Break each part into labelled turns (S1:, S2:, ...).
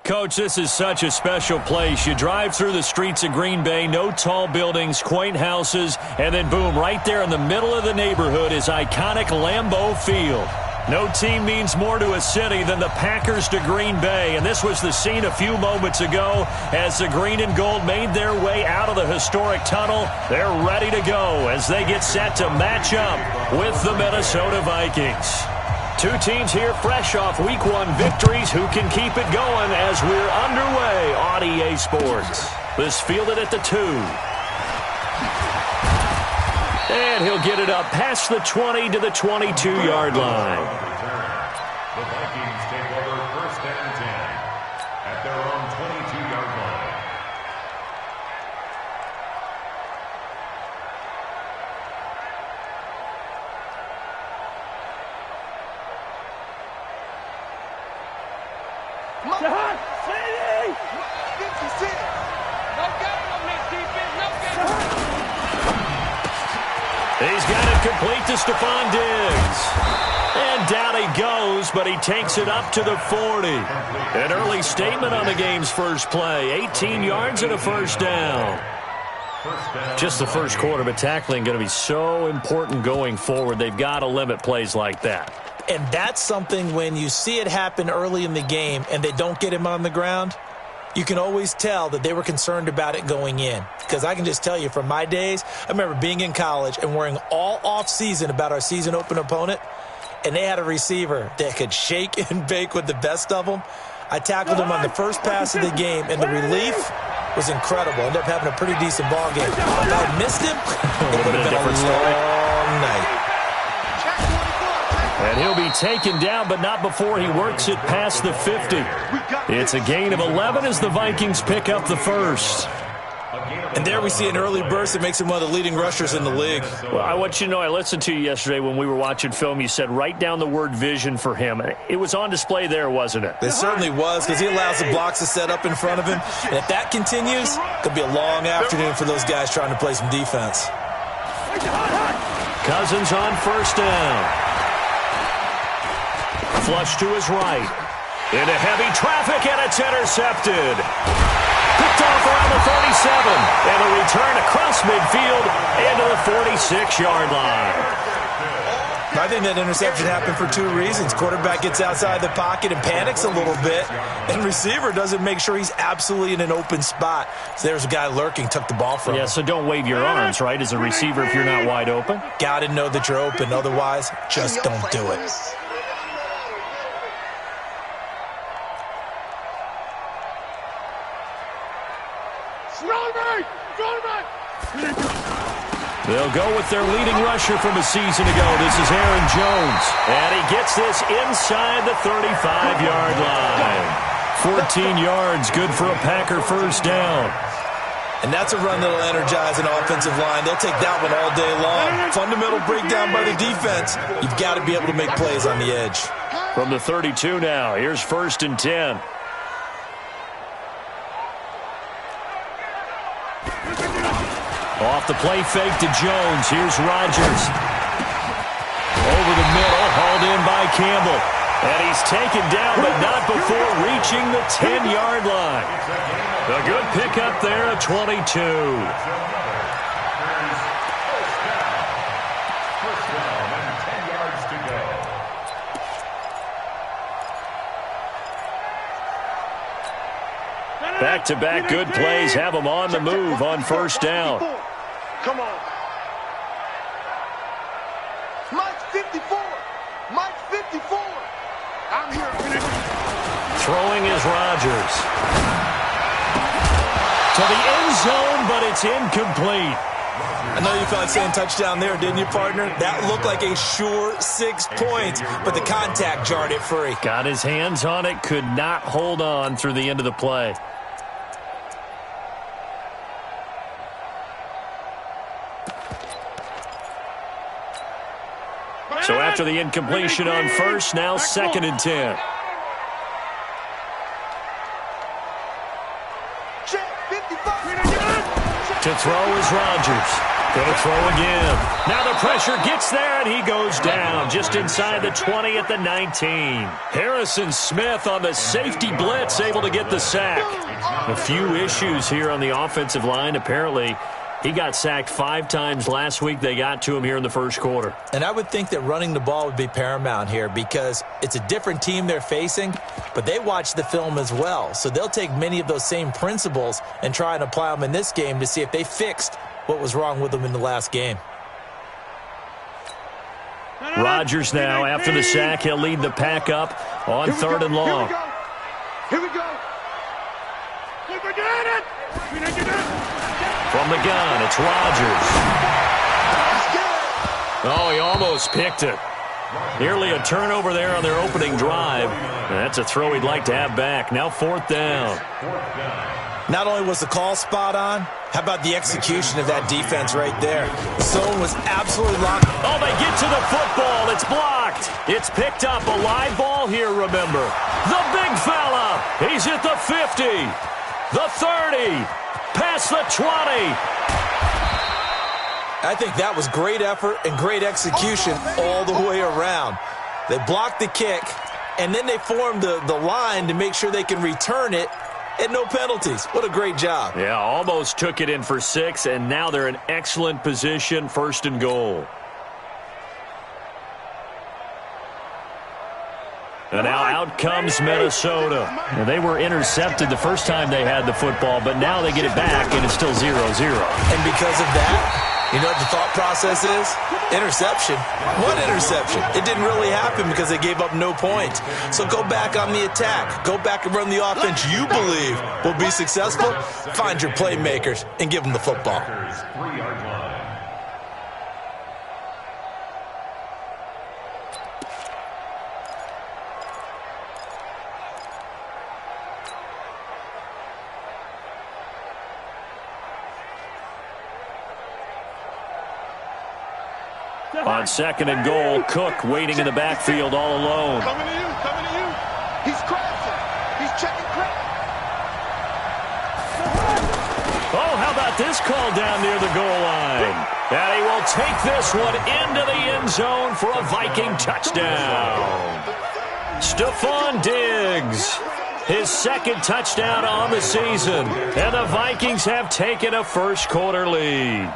S1: Coach, this is such a special place. You drive through the streets of Green Bay, no tall buildings, quaint houses, and then boom, right there in the middle of the neighborhood is iconic Lambeau Field. No team means more to a city than the Packers to Green Bay, and this was the scene a few moments ago as the green and gold made their way out of the historic tunnel. They're ready to go as they get set to match up with the Minnesota Vikings. Two teams here fresh off Week 1 victories. Who can keep it going as we're underway on EA Sports? This fielded at the 2. And he'll get it up past the 20 to the 22-yard line.
S2: The Vikings take over 1st and 10 at their own 22-yard line.
S1: He's got it complete to Stephon Diggs. And down he goes, but he takes it up to the 40. An early statement on the game's first play. 18 yards and a first down. Just the first quarter, but tackling going to be so important going forward. They've got to limit plays like that.
S3: And that's something when you see it happen early in the game and they don't get him on the ground, you can always tell that they were concerned about it going in. Because I can just tell you from my days, I remember being in college and worrying all off-season about our season open opponent, and they had a receiver that could shake and bake with the best of them. I tackled him on the first pass of the game, and the relief was incredible. Ended up having a pretty decent ball game. If I missed him, it would have been a long night.
S1: And he'll be taken down, but not before he works it past the 50. It's a gain of 11 as the Vikings pick up the first.
S3: And there we see an early burst that makes him one of the leading rushers in the league.
S1: Well, I want you to know, I listened to you yesterday when we were watching film. You said write down the word vision for him. It was on display there, wasn't it?
S3: It certainly was, because he allows the blocks to set up in front of him. And if that continues, it could be a long afternoon for those guys trying to play some defense.
S1: Cousins on first down. Flush to his right. Into heavy traffic, and it's intercepted. Picked off around the 37. And a return across midfield into the 46-yard line.
S3: I think that interception happened for two reasons. Quarterback gets outside the pocket and panics a little bit, and receiver doesn't make sure he's absolutely in an open spot. So there's a guy lurking, took the ball from him.
S1: Yeah, so don't wave your arms, right, as a receiver if you're not wide open.
S3: Got to know that you're open. Otherwise, just don't do it.
S1: They'll go with their leading rusher from a season ago. This is Aaron Jones. And he gets this inside the 35-yard line. 14 yards, good for a Packer first down.
S3: And that's a run that'll energize an offensive line. They'll take that one all day long. Fundamental breakdown by the defense. You've got to be able to make plays on the edge.
S1: From the 32 now, here's 1st and 10. Off the play fake to Jones. Here's Rodgers. Over the middle, hauled in by Campbell. And he's taken down, but not before reaching the 10-yard line. A good pickup there at 22. Back-to-back good plays have them on the move on first down.
S4: Come on. Mike's 54. Mike's 54. I'm here.
S1: Throwing is Rodgers. To the end zone, but it's incomplete.
S3: I know you felt like saying touchdown there, didn't you, partner? That looked like a sure 6 points, but the contact jarred it free.
S1: Got his hands on it, could not hold on through the end of the play. So after the incompletion on first, now 2nd and 10. To throw is Rodgers. Gonna throw again. Now the pressure gets there, and he goes down just inside the 20 at the 19. Harrison Smith on the safety blitz, able to get the sack. A few issues here on the offensive line. Apparently, he got sacked 5 times last week. They got to him here in the first quarter.
S3: And I would think that running the ball would be paramount here because it's a different team they're facing, but they watch the film as well. So they'll take many of those same principles and try and apply them in this game to see if they fixed what was wrong with them in the last game.
S1: Rodgers now, after the sack, he'll lead the pack up on 3rd and long.
S4: Here we go.
S1: From the gun, it's Rodgers. Oh, he almost picked it. Nearly a turnover there on their opening drive. And that's a throw he'd like to have back. Now 4th down.
S3: Not only was the call spot on, how about the execution of that defense right there? The zone was absolutely locked.
S1: Oh, they get to the football. It's blocked. It's picked up. A live ball here, remember. The big fella. He's at the 50. The 30. Past the 20.
S3: I think that was great effort and great execution all the way around. They blocked the kick, and then they formed the line to make sure they can return it and no penalties. What a great job.
S1: Yeah, almost took it in for 6, and now they're in excellent position, 1st and goal. And now out comes Minnesota. And they were intercepted the first time they had the football, but now they get it back, and it's still 0-0.
S3: And because of that, you know what the thought process is? Interception. What interception? It didn't really happen because they gave up no points. So go back on the attack. Go back and run the offense you believe will be successful. Find your playmakers and give them the football.
S1: On 2nd and goal, Cook waiting in the backfield all alone.
S4: Coming to you. He's crashing. He's checking crack.
S1: Oh, how about this call down near the goal line? And he will take this one into the end zone for a Viking touchdown. Stephon Diggs, his 2nd touchdown on the season. And the Vikings have taken a first quarter lead.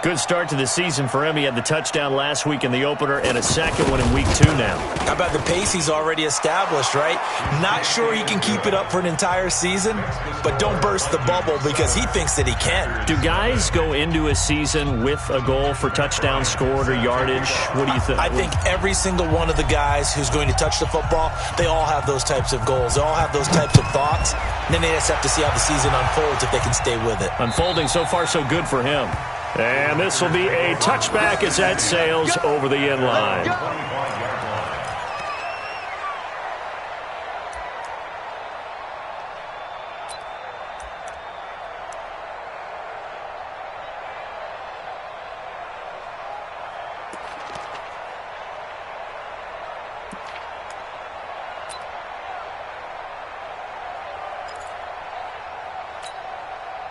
S1: Good start to the season for him. He had the touchdown last week in the opener and a 2nd one in week 2 now.
S3: How about the pace he's already established, right? Not sure he can keep it up for an entire season, but don't burst the bubble because he thinks that he can.
S1: Do guys go into a season with a goal for touchdown scored or yardage? What do you think?
S3: I think every single one of the guys who's going to touch the football, they all have those types of goals. They all have those types of thoughts. And then they just have to see how the season unfolds if they can stay with it.
S1: Unfolding so far so good for him. And this will be a touchback as that sails over the end line.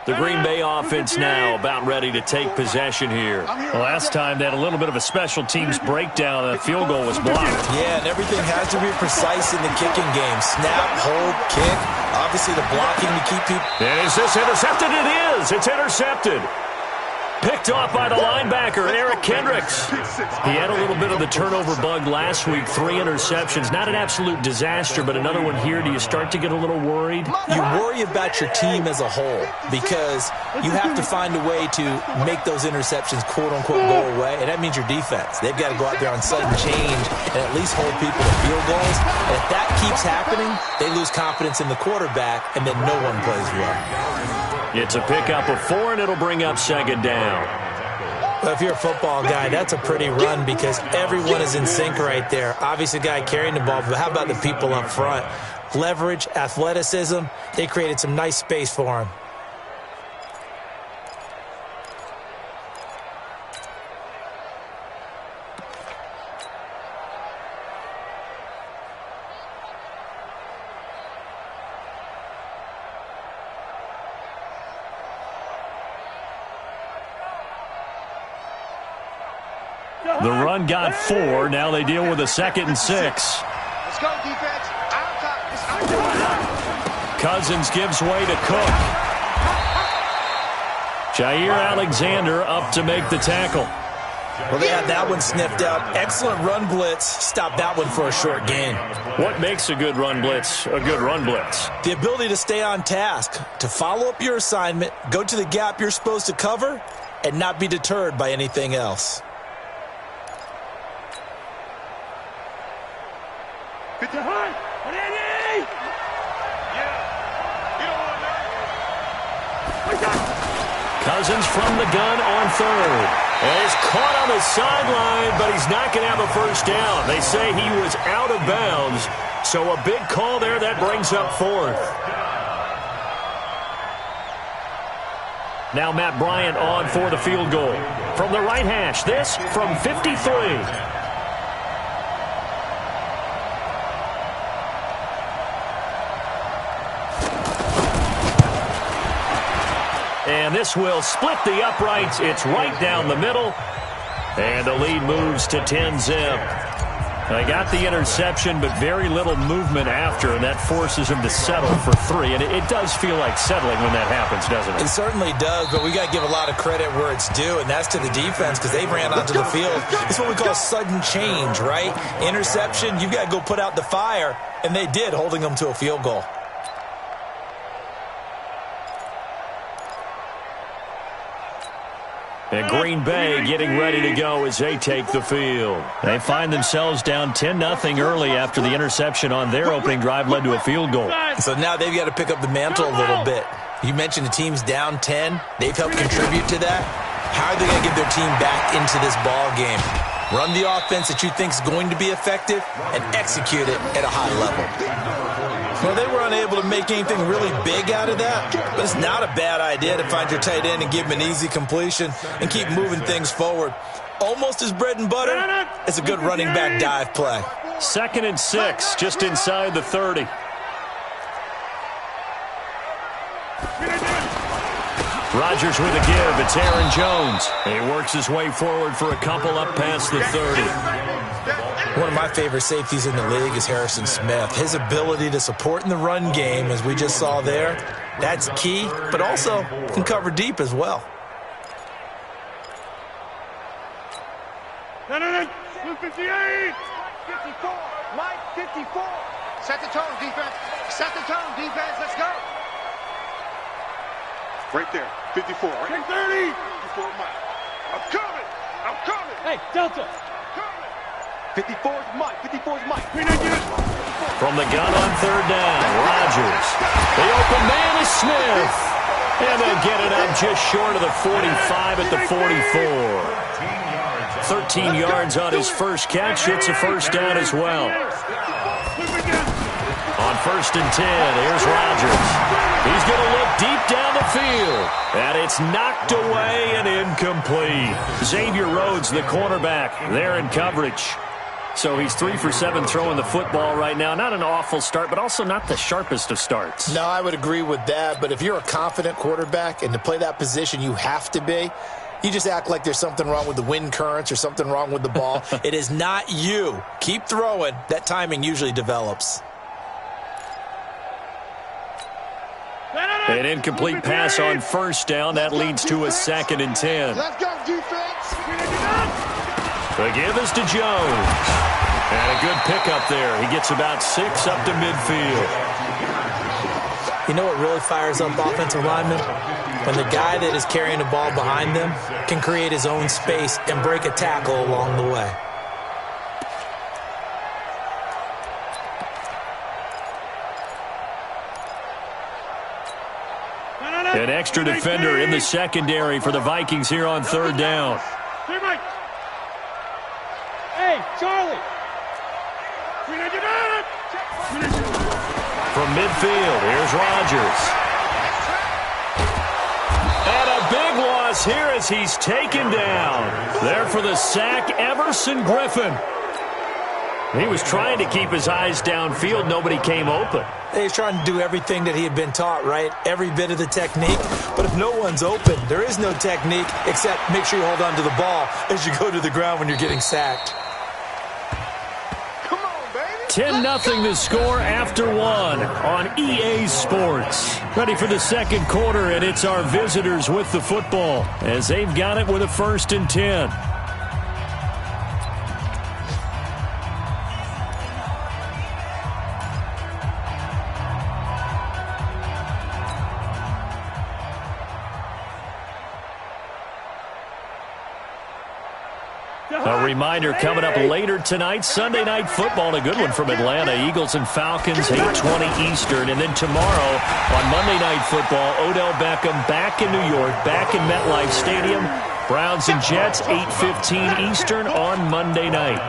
S1: The Green Bay offense now about ready to take possession here. Last time they had a little bit of a special teams breakdown. The field goal was blocked.
S3: Yeah, and everything has to be precise in the kicking game. Snap, hold, kick. Obviously the blocking to keep people.
S1: And is this intercepted? It is. It's intercepted. Picked off by the linebacker, Eric Kendricks. He had a little bit of the turnover bug last week, 3 interceptions. Not an absolute disaster, but another one here. Do you start to get a little worried?
S3: You worry about your team as a whole because you have to find a way to make those interceptions, quote-unquote, go away, and that means your defense. They've got to go out there on sudden change and at least hold people to field goals. And if that keeps happening, they lose confidence in the quarterback, and then no one plays well.
S1: It's a pickup of 4, and it'll bring up 2nd down.
S3: Well, if you're a football guy, that's a pretty run because everyone is in sync right there. Obviously, the guy carrying the ball, but how about the people up front? Leverage, athleticism, they created some nice space for him.
S1: The run got 4. Now they deal with a 2nd and 6.
S4: Let's go, defense.
S1: Cousins gives way to Cook. Jair Alexander up to make the tackle.
S3: Well, they had that one sniffed out. Excellent run blitz. Stop that one for a short gain.
S1: What makes a good run blitz a good run blitz?
S3: The ability to stay on task, to follow up your assignment, go to the gap you're supposed to cover, and not be deterred by anything else.
S4: 50 high.
S1: Cousins from the gun on 3rd. And he's caught on the sideline, but he's not going to have a first down. They say he was out of bounds, so a big call there that brings up 4th. Now Matt Bryant on for the field goal. From the right hash, this from 53. And this will split the uprights. It's right down the middle. And the lead moves to 10-zip. They got the interception, but very little movement after, and that forces him to settle for 3. And it does feel like settling when that happens, doesn't it?
S3: It certainly does, but we got to give a lot of credit where it's due, and that's to the defense because they ran onto the field. It's what we call sudden change, right? Interception, you got to go put out the fire, and they did, holding them to a field goal.
S1: And Green Bay getting ready to go as they take the field. They find themselves down 10-0 early after the interception on their opening drive led to a field goal.
S3: So now they've got to pick up the mantle a little bit. You mentioned the team's down 10. They've helped contribute to that. How are they going to get their team back into this ball game? Run the offense that you think is going to be effective and execute it at a high level. Well, they were unable to make anything really big out of that, but it's not a bad idea to find your tight end and give him an easy completion and keep moving things forward. Almost as bread and butter, it's a good running back dive play.
S1: 2nd and 6, just inside the 30. Rodgers with a give. It's Aaron Jones. He works his way forward for a couple up past the 30.
S3: One of my favorite safeties in the league is Harrison Smith. His ability to support in the run game, as we just saw there, that's key, but also can cover deep as well.
S4: No. 58. 54. Mike, 54. Set the tone, defense. Set the tone, defense. Let's go. Right there. 54. Right? 30. 54, Mike. I'm coming.
S5: Hey, Delta.
S4: 54's Mike. 54's Mike.
S1: From the gun on 3rd down, Rodgers. The open man is Smith. And they get it up just short of the 45 at the 44. 13 yards on his first catch. It's a first down as well. On 1st and 10, here's Rodgers. He's going to look deep down the field. And it's knocked away and incomplete. Xavier Rhodes, the cornerback, there in coverage. So he's 3 for 7 throwing the football right now. Not an awful start, but also not the sharpest of starts.
S3: No, I would agree with that. But if you're a confident quarterback and to play that position, you have to be. You just act like there's something wrong with the wind currents or something wrong with the ball. It is not you. Keep throwing. That timing usually develops.
S1: An incomplete pass on 1st down. That leads to a 2nd and 10.
S4: Let's go, defense.
S1: The give is to Jones. And a good pickup there. He gets about 6 up to midfield.
S3: You know what really fires up offensive linemen? When the guy that is carrying the ball behind them can create his own space and break a tackle along the way.
S1: An extra defender in the secondary for the Vikings here on 3rd down.
S5: Hey, Charlie.
S1: From midfield, here's Rodgers. And a big loss here as he's taken down. There for the sack, Everson Griffin. He was trying to keep his eyes downfield. Nobody came open.
S3: He was trying to do everything that he had been taught, right? Every bit of the technique. But if no one's open, there is no technique except make sure you hold on to the ball as you go to the ground when you're getting sacked.
S1: 10-0 to score after one on EA Sports. Ready for the second quarter, and it's our visitors with the football as they've got it with a 1st and 10. A reminder coming up later tonight, Sunday Night Football, a good one from Atlanta. Eagles and Falcons, 8:20 Eastern. And then tomorrow on Monday Night Football, Odell Beckham back in New York, back in MetLife Stadium. Browns and Jets, 8:15 Eastern on Monday night.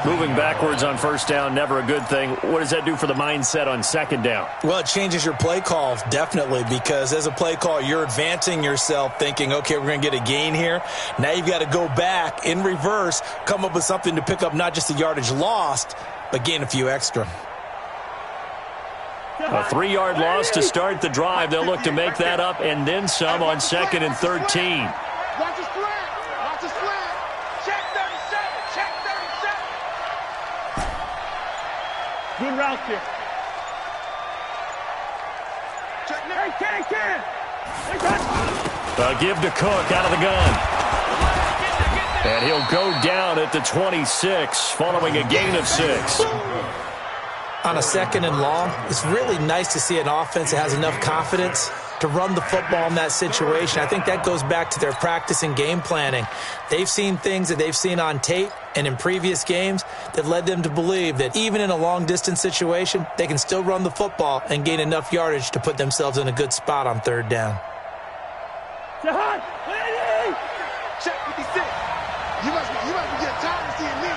S1: Moving backwards on first down, never a good thing. What does that do for the mindset on second down?
S3: Well, it changes your play call, definitely, because as a play call, you're advancing yourself thinking, okay, we're going to get a gain here. Now you've got to go back in reverse, come up with something to pick up not just the yardage lost, but gain a few extra.
S1: A 3-yard loss to start the drive. They'll look to make that up and then some on 2nd and 13.
S4: Watch his flag. Watch his flag. Check 37. Check 37.
S5: Good route here. Hey, Ken.
S1: A give to Cook out of the gun. And he'll go down at the 26 following a gain of 6.
S3: On a 2nd and long, it's really nice to see an offense that has enough confidence to run the football in that situation. I think that goes back to their practice and game planning. They've seen things that they've seen on tape and in previous games that led them to believe that even in a long-distance situation, they can still run the football and gain enough yardage to put themselves in a good spot on 3rd down.
S4: Check 56. You must be getting tired of seeing me.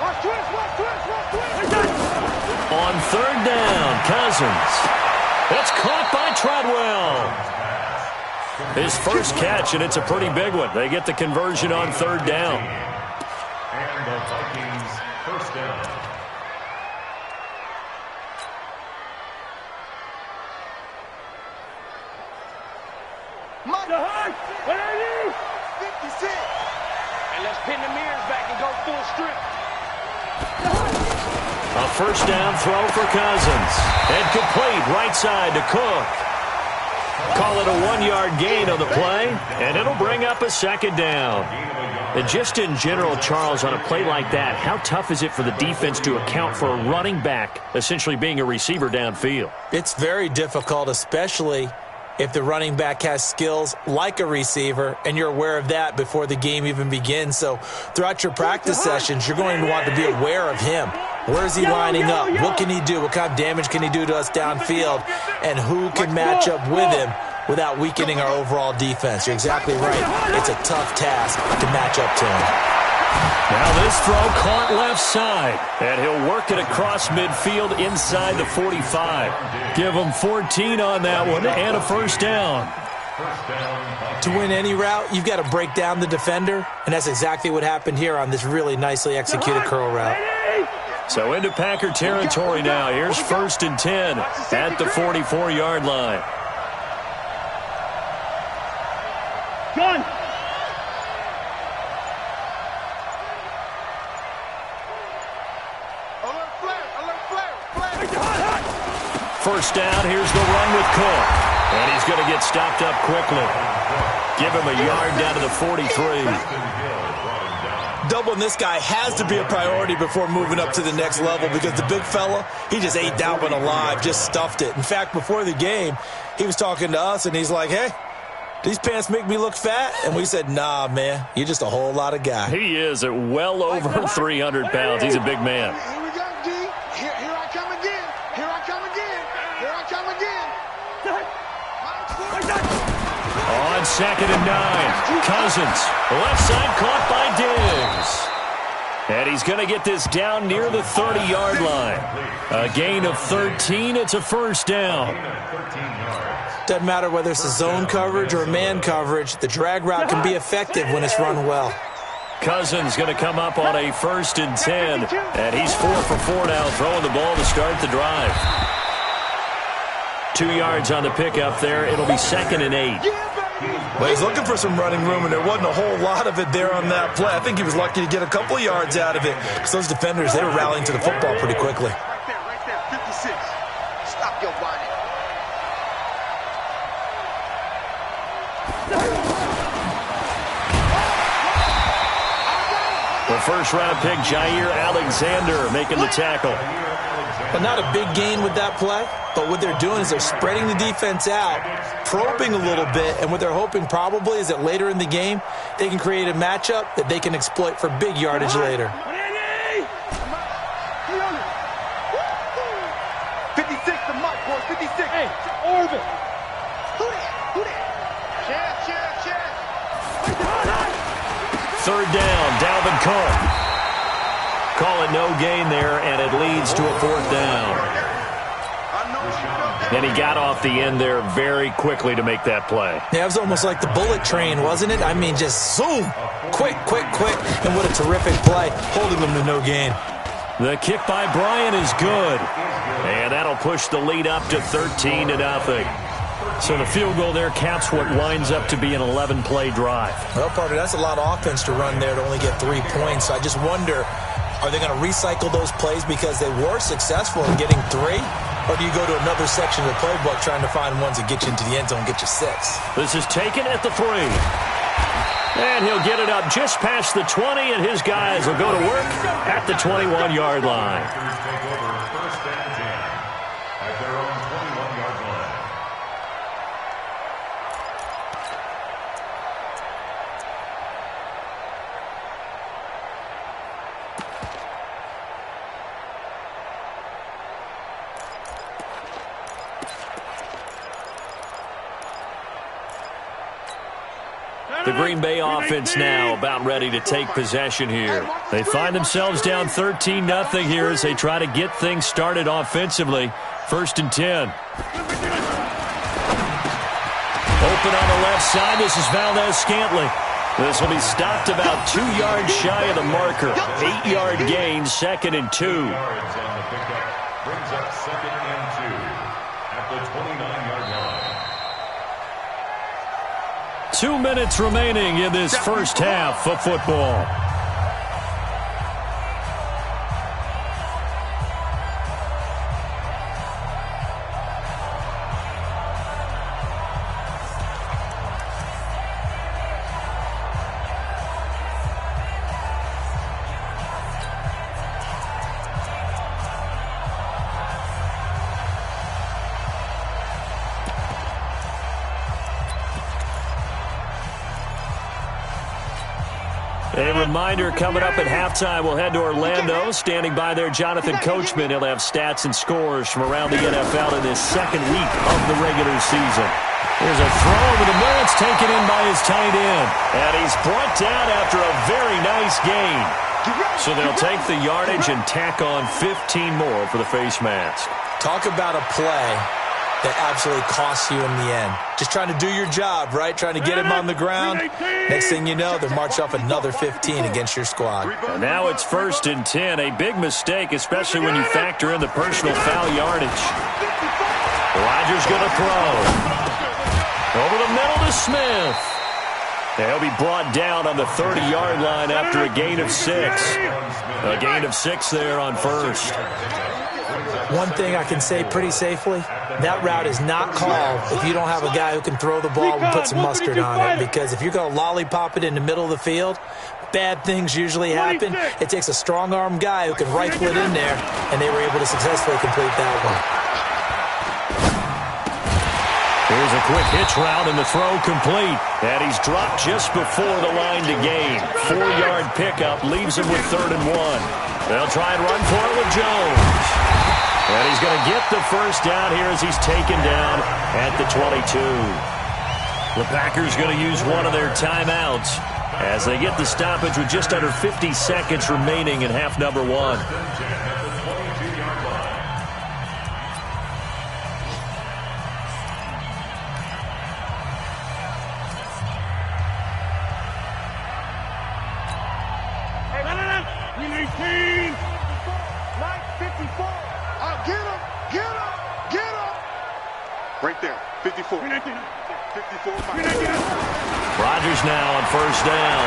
S4: Watch twist.
S1: On 3rd down, Cousins. That's caught by Treadwell. His first catch, and it's a pretty big one. They get the conversion on 3rd down.
S2: And the Vikings 1st down.
S4: Mike, 56. And let's pin the mirrors back and go full strip.
S1: A 1st down throw for Cousins. And complete right side to Cook. Call it a 1-yard gain on the play, and it'll bring up a 2nd down. And just in general, Charles, on a play like that, how tough is it for the defense to account for a running back essentially being a receiver downfield?
S3: It's very difficult, especially if the running back has skills like a receiver, and you're aware of that before the game even begins. So throughout your practice sessions, you're going to want to be aware of him. Where is he lining up? What can he do? What kind of damage can he do to us downfield? And who can match up with him without weakening our overall defense? You're exactly right. It's a tough task to match up to him.
S1: Now this throw caught left side, and he'll work it across midfield inside the 45. Give him 14 on that one and a 1st down.
S3: To win any route, you've got to break down the defender, and that's exactly what happened here on this really nicely executed curl route.
S1: So into Packer territory now. Here's 1st and 10 at the 44-yard line.
S5: Gun.
S1: First down, here's the run with Cook. And he's going to get stopped up quickly. Give him a yard down to the 43.
S3: Doubling this guy has to be a priority before moving up to the next level, because the big fella, he just ate that one alive, just stuffed it. In fact, before the game, he was talking to us, and he's like, hey, these pants make me look fat? And we said, nah, man, you're just a whole lot of guy.
S1: He is at well over 300 pounds. He's a big man.
S4: Here we go, D. Here I come again. Here I come again. Here I come again.
S1: On 2nd and 9, Cousins, left side caught by Diggs. And he's going to get this down near the 30-yard line. A gain of 13, it's a 1st down.
S3: Doesn't matter whether it's a zone coverage or a man coverage, the drag route can be effective when it's run well.
S1: Cousins going to come up on a 1st and 10, and he's 4 for 4 now, throwing the ball to start the drive. 2 yards on the pickup there. It'll be 2nd and 8.
S3: Well, he's looking for some running room, and there wasn't a whole lot of it there on that play. I think he was lucky to get a couple of yards out of it because those defenders, they were rallying to the football pretty quickly.
S4: Right there, 56. Stop your whining.
S1: The first-round pick, Jair Alexander, making the tackle.
S3: But not a big gain with that play. But what they're doing is they're spreading the defense out, probing a little bit, and what they're hoping probably is that later in the game, they can create a matchup that they can exploit for big yardage later.
S4: 56 to Mike, boys, 56. Hey, Orville. Who that? Chance.
S1: 3rd down, Dalvin Cook. Call it no gain there, and it leads to a 4th down. And he got off the end there very quickly to make that play.
S3: Yeah, it was almost like the bullet train, wasn't it? I mean, just zoom. Quick. And what a terrific play, holding them to no gain.
S1: The kick by Bryant is good. And that'll push the lead up to 13-0. So the field goal there caps what winds up to be an 11-play drive.
S3: Well, partner, that's a lot of offense to run there to only get 3 points. I just wonder, are they going to recycle those plays because they were successful in getting 3? Or do you go to another section of the playbook trying to find ones that get you into the end zone and get you 6?
S1: This is taken at the 3. And he'll get it up just past the 20, and his guys will go to work at the 21-yard line.
S2: Take over 1st and 10 at their own 21-yard line.
S1: The Green Bay offense now about ready to take possession here. They find themselves down 13-0 here as they try to get things started offensively. 1st and 10. Open on the left side. This is Valdez-Scantling. This will be stopped about 2 yards shy of the marker. 8-yard gain, 2nd and 2.
S2: Yards on the pickup brings up 2nd and 2 at the 29-yard line.
S1: 2 minutes remaining in this first half of football. A reminder coming up at halftime, we'll head to Orlando. Standing by there, Jonathan Coachman. He'll have stats and scores from around the NFL in this 2nd week of the regular season. Here's a throw over the middle. It's taken in by his tight end. And he's brought down after a very nice gain. So they'll take the yardage and tack on 15 more for the face mask.
S3: Talk about a play that absolutely costs you in the end. Just trying to do your job, right? Trying to get him on the ground. Next thing you know, they march off another 15 against your squad.
S1: And now it's 1st and 10. A big mistake, especially when you factor in the personal foul yardage. Rodgers going to throw. Over the middle to Smith. He'll be brought down on the 30-yard line after a gain of 6. A gain of 6 there on 1st.
S3: One thing I can say pretty safely, that route is not called if you don't have a guy who can throw the ball and put some mustard on it. Because if you're going to lollipop it in the middle of the field, bad things usually happen. It takes a strong-arm guy who can rifle it in there, and they were able to successfully complete that one.
S1: Here's a quick hitch route, and the throw complete. And he's dropped just before the line to gain. 4-yard pickup leaves him with 3rd and 1. They'll try and run for it with Jones. And he's going to get the first down here as he's taken down at the 22. The Packers going to use one of their timeouts as they get the stoppage with just under 50 seconds remaining in half number 1.
S5: 19.
S4: Mike, 54. Get him, get him, get him. Right there, 54. 54, Mike.
S1: Rodgers now on first down.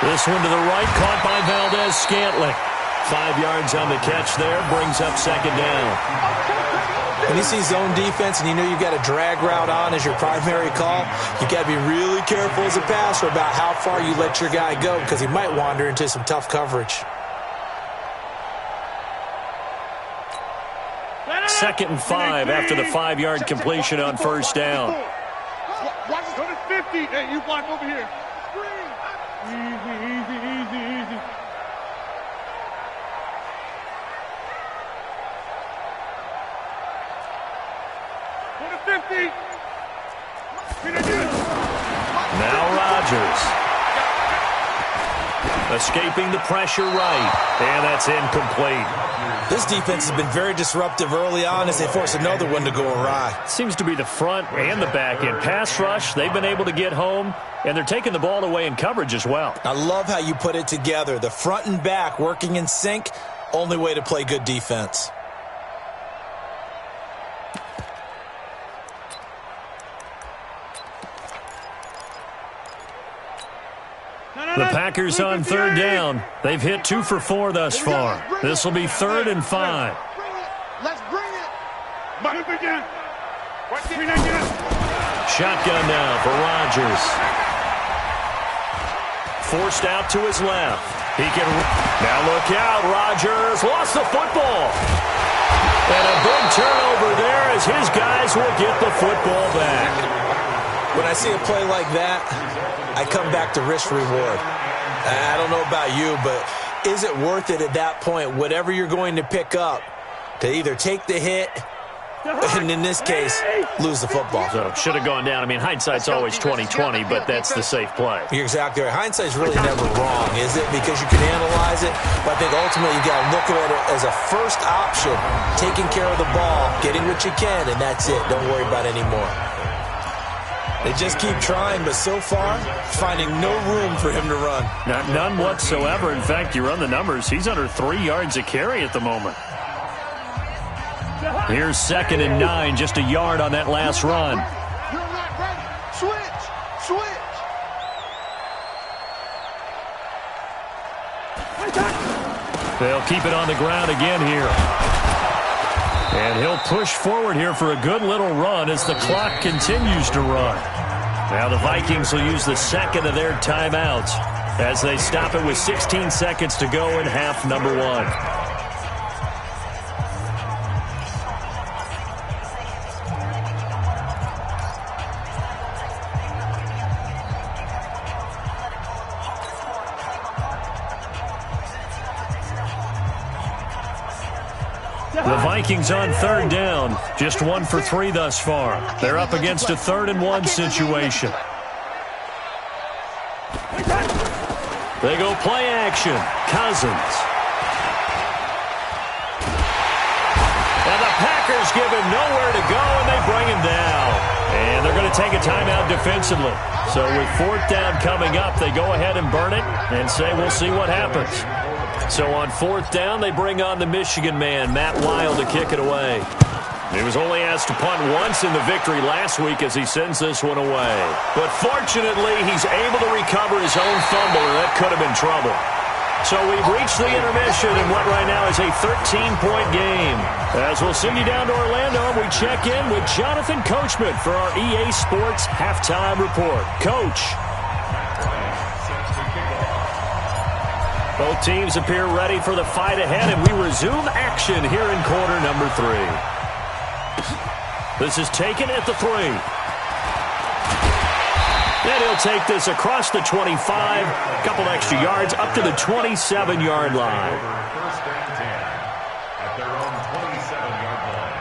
S1: This one to the right, caught by Valdez-Scantling. 5 yards on the catch there, brings up second down.
S3: When you see zone defense and you know you've got a drag route on as your primary call, you've got to be really careful as a passer about how far you let your guy go because he might wander into some tough coverage.
S1: 2nd and 5 after the 5-yard completion on first down.
S5: Watch it. Go to 50. Hey, you block over here. Easy. Go to 50.
S1: Now Rodgers. Escaping the pressure right. And that's incomplete.
S3: This defense has been very disruptive early on as they force another one to go awry.
S1: Seems to be the front and the back end. Pass rush, they've been able to get home, and they're taking the ball away in coverage as well.
S3: I love how you put it together. The front and back working in sync, only way to play good defense.
S1: The Packers on third down. They've hit 2 for 4 thus far. This will be 3rd and 5.
S4: Let's bring it.
S1: Shotgun now for Rodgers. Forced out to his left. He can now look out. Rodgers lost the football. And a big turnover there as his guys will get the football back.
S3: When I see a play like that, I come back to risk reward. I don't know about you, but is it worth it at that point, whatever you're going to pick up, to either take the hit and in this case, lose the football?
S1: So should have gone down. I mean, hindsight's always 20/20, but that's the safe play.
S3: You're exactly right. Hindsight's really never wrong, is it? Because you can analyze it, but I think ultimately you got to look at it as a first option, taking care of the ball, getting what you can, and that's it. Don't worry about it anymore. They just keep trying, but so far, finding no room for him to run.
S1: None whatsoever. In fact, you run the numbers, he's under 3 yards a carry at the moment. Here's 2nd and 9, just a yard on that last run.
S4: You're not ready. Switch.
S1: They'll keep it on the ground again here. And he'll push forward here for a good little run as the clock continues to run. Now the Vikings will use the second of their timeouts as they stop it with 16 seconds to go in half number 1. The Vikings on third down, just 1 for 3 thus far. They're up against a 3rd and 1 situation. They go play action. Cousins. And the Packers give him nowhere to go, and they bring him down. And they're going to take a timeout defensively. So with 4th down coming up, they go ahead and burn it and say we'll see what happens. So on 4th down, they bring on the Michigan man, Matt Wild, to kick it away. He was only asked to punt once in the victory last week as he sends this one away. But fortunately, he's able to recover his own fumble, and that could have been trouble. So we've reached the intermission in what right now is a 13-point game. As we'll send you down to Orlando, we check in with Jonathan Coachman for our EA Sports Halftime Report. Coach. Both teams appear ready for the fight ahead, and we resume action here in quarter number 3. This is taken at the 3. And he'll take this across the 25, a couple extra yards, up to the 27-yard line.
S2: First and 10 at their own 27-yard line.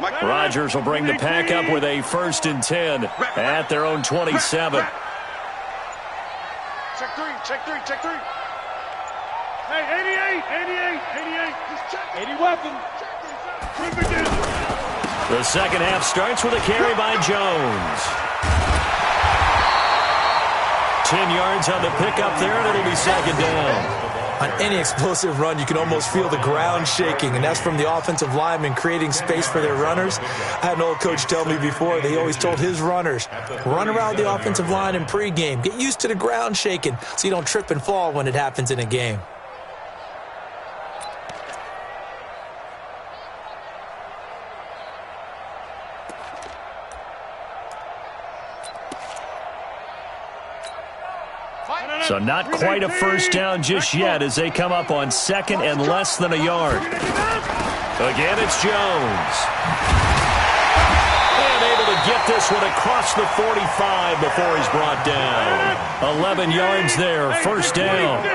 S1: Rodgers will bring the pack up with a 1st and 10 at their own 27.
S5: Check three. Hey, 88. Just check 80 weapon.
S1: The second half starts with a carry by Jones. 10 yards on the pickup there, and it'll be 2nd down.
S3: On any explosive run, you can almost feel the ground shaking, and that's from the offensive linemen creating space for their runners. I had an old coach tell me before, they always told his runners, run around the offensive line in pregame. Get used to the ground shaking so you don't trip and fall when it happens in a game.
S1: So not quite a 1st down just yet as they come up on 2nd and less than a yard. Again, it's Jones. And able to get this one across the 45 before he's brought down. 11 yards there, 1st down.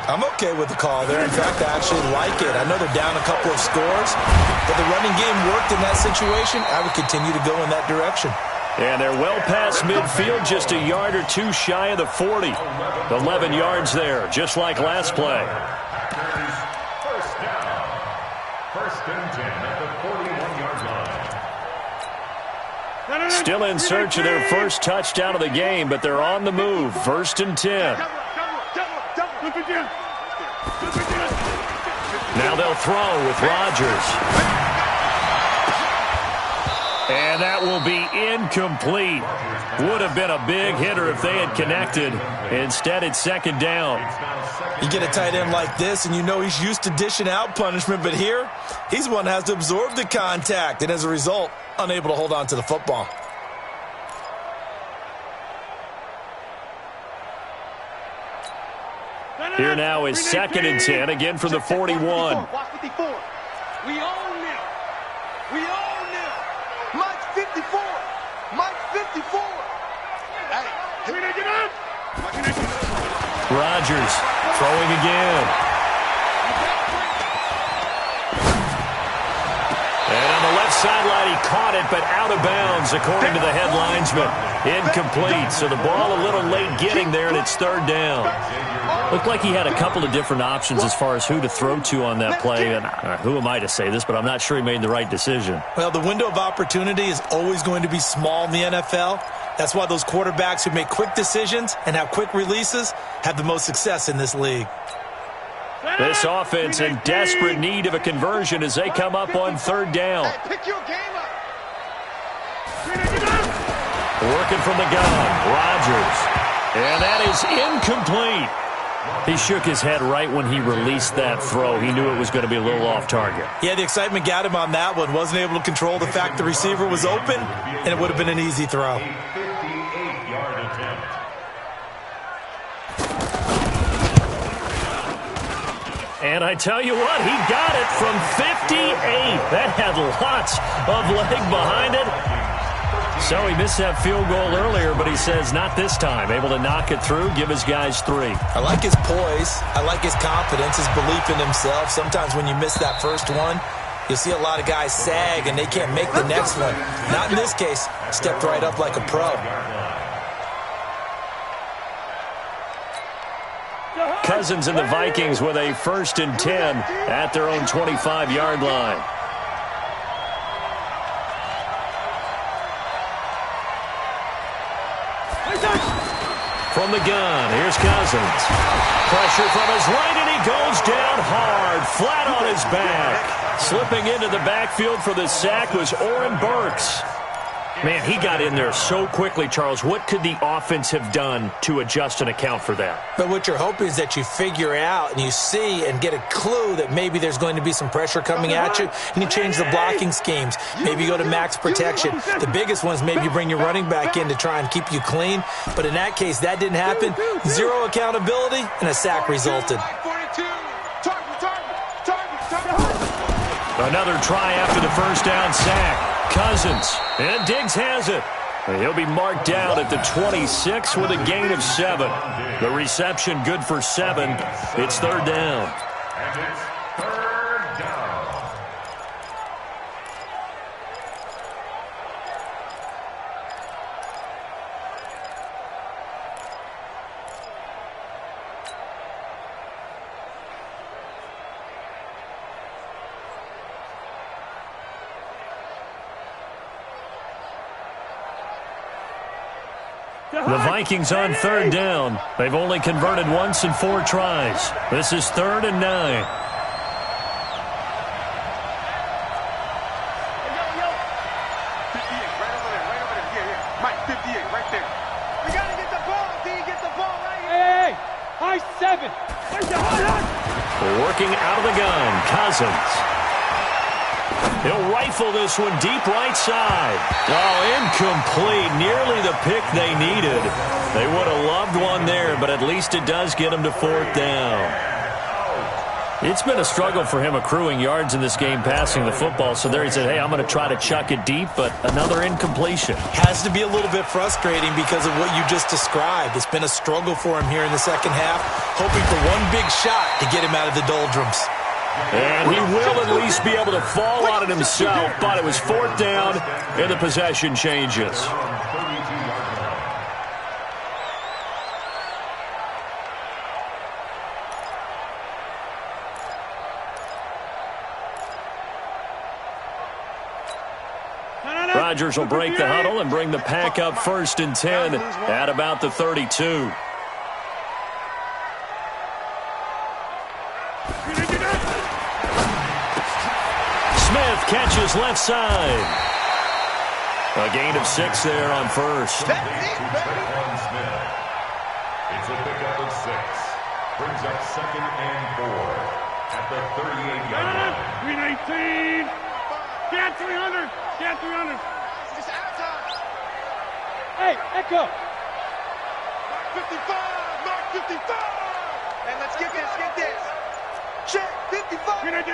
S3: I'm okay with the call there. In fact, I actually like it. I know they're down a couple of scores, but the running game worked in that situation. I would continue to go in that direction.
S1: And they're well past midfield, just a yard or two shy of the 40. 11 yards there, just like last play.
S2: 1st down. 1st and 10 at the 41-yard line.
S1: Still in search of their first touchdown of the game, but they're on the move. 1st and 10. Now they'll throw with Rodgers. And that will be incomplete. Would have been a big hitter if they had connected. Instead, it's 2nd down.
S3: You get a tight end like this, and you know he's used to dishing out punishment, but here, he's the one that has to absorb the contact, and as a result, unable to hold on to the football.
S1: Here now is 2nd and 10, again from the 41.
S5: We own them. Mike 54. Hey, get up.
S1: Rodgers throwing again. And on the left sideline, he caught it, but out of bounds, according to the head linesman. Incomplete, so the ball a little late getting there, and it's 3rd down. Looked like he had a couple of different options as far as who to throw to on that play. And who am I to say this, but I'm not sure he made the right decision.
S3: Well, the window of opportunity is always going to be small in the NFL. That's why those quarterbacks who make quick decisions and have quick releases have the most success in this league.
S1: This offense in desperate need of a conversion as they come up on 3rd down.
S5: Pick your game up.
S1: Working from the gun, Rodgers. And that is incomplete. He shook his head right when he released that throw. He knew it was going to be a little off target.
S3: Yeah, the excitement got him on that one. Wasn't able to control the fact the receiver was open, and it would have been an easy throw.
S2: 58-yard attempt.
S1: And I tell you what, he got it from 58. That had lots of leg behind it. So he missed that field goal earlier, but he says not this time. Able to knock it through, give his guys 3.
S3: I like his poise. I like his confidence, his belief in himself. Sometimes when you miss that first one, you'll see a lot of guys sag and they can't make the next one. Not in this case. Stepped right up like a pro.
S1: Cousins and the Vikings with a 1st and 10 at their own 25-yard line. From the gun, here's Cousins. Pressure from his right, and he goes down hard, flat on his back. Slipping into the backfield for the sack was Oren Burks. Man, he got in there so quickly, Charles. What could the offense have done to adjust and account for that?
S3: But what you're hoping is that you figure out and you see and get a clue that maybe there's going to be some pressure coming at you, and you change the blocking schemes. Maybe you go to max protection. The biggest one is maybe you bring your running back in to try and keep you clean. But in that case, that didn't happen. Zero accountability, and a sack resulted.
S1: Another try after the first down sack. Cousins, and Diggs has it. And he'll be marked down at the 26 with a gain of 7. The reception good for 7. It's 3rd down.
S2: And it's 3rd down.
S1: The Vikings on third down. They've only converted once in 4 tries. This is 3rd and 9.
S5: 7.
S1: Working out of the gun, Cousins. He'll rifle this one deep right side. Oh, incomplete. Nearly the pick they needed. They would have loved one there, but at least it does get them to 4th down. It's been a struggle for him accruing yards in this game passing the football, so there he said, hey, I'm going to try to chuck it deep, but another incompletion.
S3: Has to be a little bit frustrating because of what you just described. It's been a struggle for him here in the second half, hoping for one big shot to get him out of the doldrums.
S1: And he will at least be able to fall on it himself, but it was 4th down, and the possession changes. Rodgers will break the huddle and bring the pack up 1st and 10 at about the 32. Smith catches left side. A gain of 6 there on 1st.
S2: It's a pickup of 6. Brings up 2nd and 4 at the 38-yard line.
S5: 318. Get 300. Get 300.
S4: It's out time.
S5: Hey, Echo.
S4: 55. Mark 55. And let's get this. Check 55.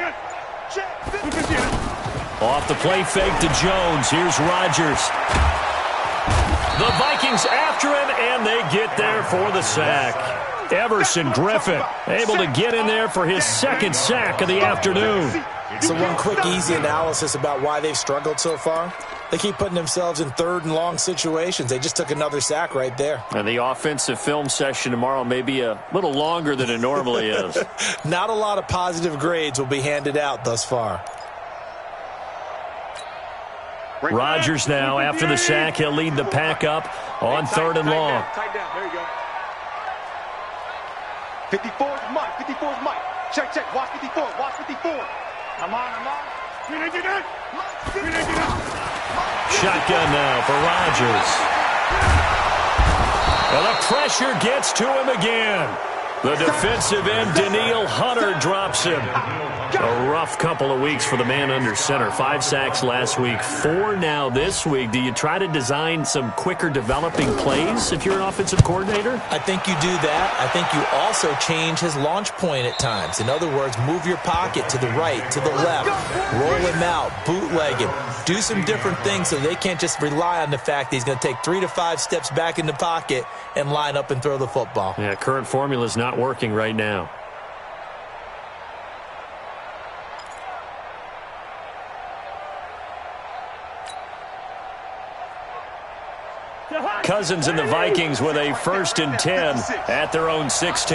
S4: Check 55.
S1: Off the play fake to Jones. Here's Rodgers. The Vikings after him, and they get there for the sack. Everson Griffin able to get in there for his 2nd sack of the afternoon.
S3: So one quick, easy analysis about why they've struggled so far. They keep putting themselves in 3rd and long situations. They just took another sack right there.
S1: And the offensive film session tomorrow may be a little longer than it normally is.
S3: Not a lot of positive grades will be handed out thus far.
S1: Rodgers now, after the sack, he'll lead the pack up on 3rd and long.
S4: Tight down. There you go. 54 is Mike. 54 is Mike. Check. Watch 54. Watch 54. Come on.
S5: 399.
S1: Shotgun now for Rodgers. Well, the pressure gets to him again. The defensive end, Danielle Hunter, drops him. A rough couple of weeks for the man under center. 5 sacks last week, 4 now this week. Do you try to design some quicker developing plays if you're an offensive coordinator?
S3: I think you do that. I think you also change his launch point at times. In other words, move your pocket to the right, to the left, roll him out, bootleg him. Do some different things so they can't just rely on the fact that he's going to take 3 to 5 steps back in the pocket and line up and throw the football.
S1: Yeah, current formula is not working right now. Cousins and the Vikings with a 1st and 10 at their own 16.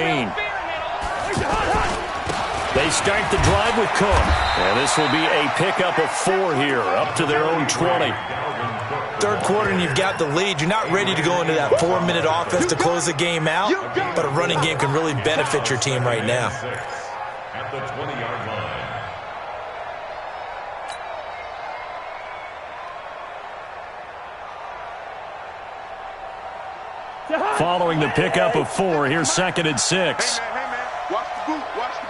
S1: They start the drive with Cook. And this will be a pickup of 4 here, up to their own 20.
S3: 3rd quarter and you've got the lead. You're not ready to go into that 4-minute offense to close the game out, but a running game can really benefit your team right now.
S2: At the 20-yard line.
S1: Following the pickup of 4, here's 2nd and 6.
S4: Hey, man. Watch the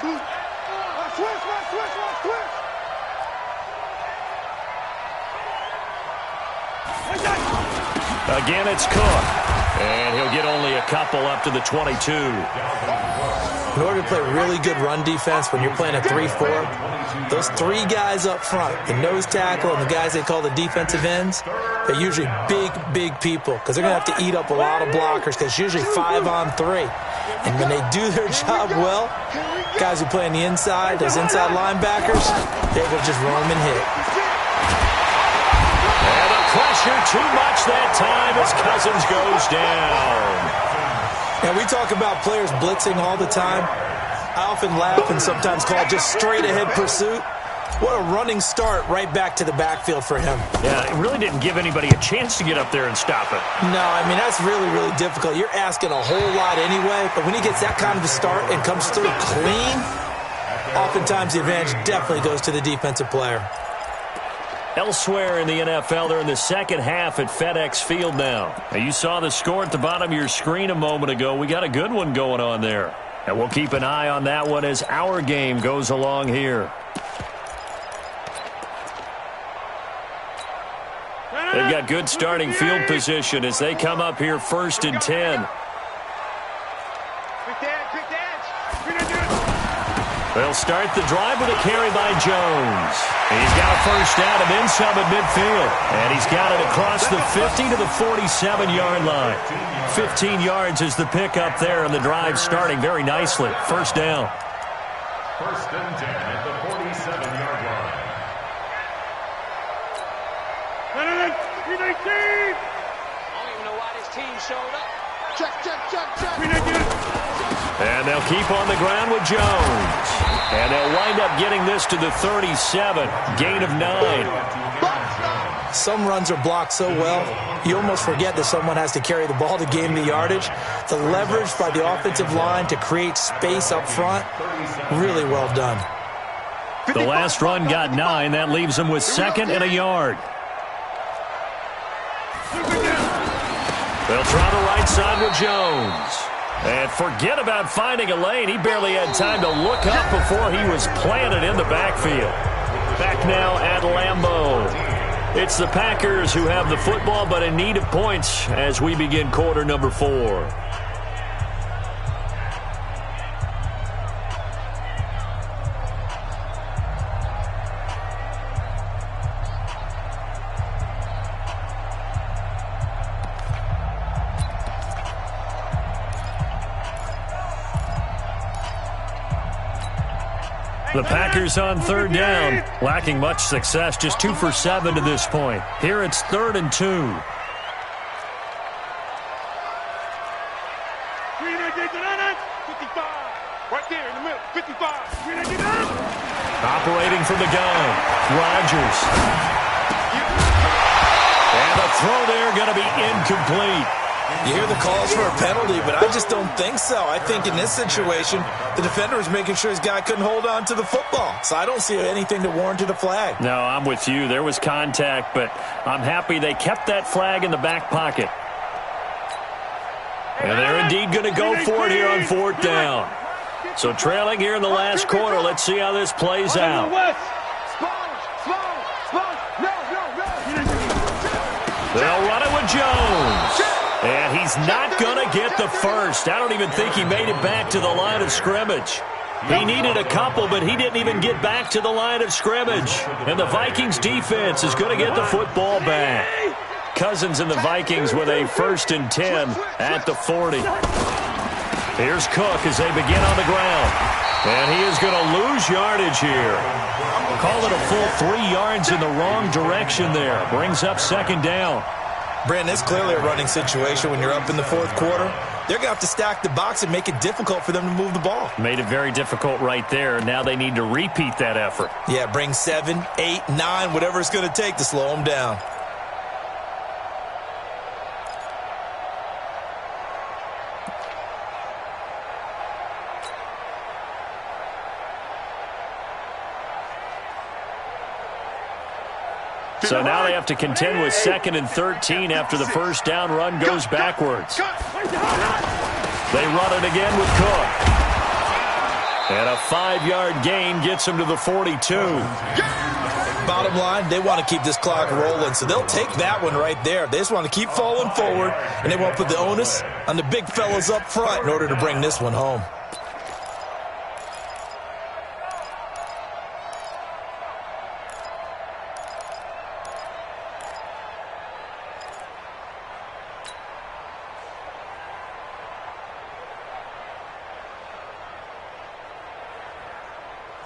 S4: boot. Switch.
S1: Again, it's Cook. And he'll get only a couple up to the 22.
S3: In order to play really good run defense when you're playing a 3-4, those 3 guys up front, the nose tackle and the guys they call the defensive ends, they're usually big people because they're going to have to eat up a lot of blockers because it's usually 5 on 3. And when they do their job well, guys who play on the inside, those inside linebackers, they're going to just roam and hit.
S1: And the pressure too much that time as Cousins goes down.
S3: Now, we talk about players blitzing all the time. I often laugh and sometimes call it just straight-ahead pursuit. What a running start right back to the backfield for him.
S1: Yeah, it really didn't give anybody a chance to get up there and stop it.
S3: No, I mean, that's really, really difficult. You're asking a whole lot anyway, but when he gets that kind of a start and comes through clean, oftentimes the advantage definitely goes to the defensive player.
S1: Elsewhere in the NFL, they're in the second half at FedEx Field now. You saw the score at the bottom of your screen a moment ago. We got a good one going on there. And we'll keep an eye on that one as our game goes along here. They've got good starting field position as they come up here 1st and 10. They'll start the drive with a carry by Jones. He's got a first down and then some at midfield. And he's got it across the 50 to the 47-yard line. 15 yards is the pickup there, and the drive starting very nicely. First down.
S2: 1st and 10 at the 47-yard line.
S5: I don't
S6: even know why this team showed up.
S5: Check.
S1: And they'll keep on the ground with Jones. And they'll wind up getting this to the 37. Gain of 9.
S3: Some runs are blocked so well, you almost forget that someone has to carry the ball to gain the yardage. The leverage by the offensive line to create space up front, really well done.
S1: The last run got 9. That leaves them with 2nd and a yard. They'll try the right side with Jones. And forget about finding a lane. He barely had time to look up before he was planted in the backfield. Back now at Lambeau. It's the Packers who have the football but in need of points as we begin quarter number 4. The Packers on 3rd down, lacking much success, just 2 for 7 to this point. Here it's 3rd and 2.
S5: Right there in the middle, 55.
S1: Operating from the gun, Rodgers. And the throw there going to be incomplete.
S3: You hear the calls for a penalty, but I just don't think so. I think in this situation, the defender was making sure his guy couldn't hold on to the football. So I don't see anything to warrant a flag.
S1: No, I'm with you. There was contact, but I'm happy they kept that flag in the back pocket. And they're indeed going to go for it here on 4th down. So trailing here in the last quarter, let's see how this plays out. They'll run it with Jones. And he's not going to get the first. I don't even think he made it back to the line of scrimmage. He needed a couple, but he didn't even get back to the line of scrimmage. And the Vikings defense is going to get the football back. Cousins and the Vikings with a 1st and 10 at the 40. Here's Cook as they begin on the ground. And he is going to lose yardage here. Call it a full 3 yards in the wrong direction there. Brings up 2nd down.
S3: Brandon, it's clearly a running situation when you're up in the 4th quarter. They're going to have to stack the box and make it difficult for them to move the ball.
S1: Made it very difficult right there. Now they need to repeat that effort.
S3: Yeah, bring 7, 8, 9, whatever it's going to take to slow them down.
S1: So now they have to contend with 2nd and 13 after the first down run goes backwards. They run it again with Cook. And a 5-yard gain gets them to the 42.
S3: Bottom line, they want to keep this clock rolling, so they'll take that one right there. They just want to keep falling forward, and they want to put the onus on the big fellas up front in order to bring this one home.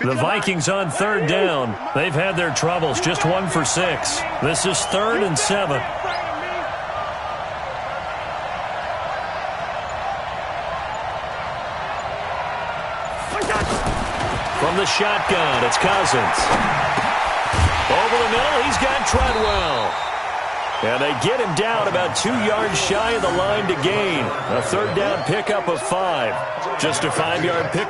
S1: The Vikings on 3rd down. They've had their troubles, just 1 for 6. This is 3rd and 7. From the shotgun, it's Cousins. got Treadwell. And they get him down about 2 yards shy of the line to gain. A third down pickup of 5. Just a 5-yard pickup.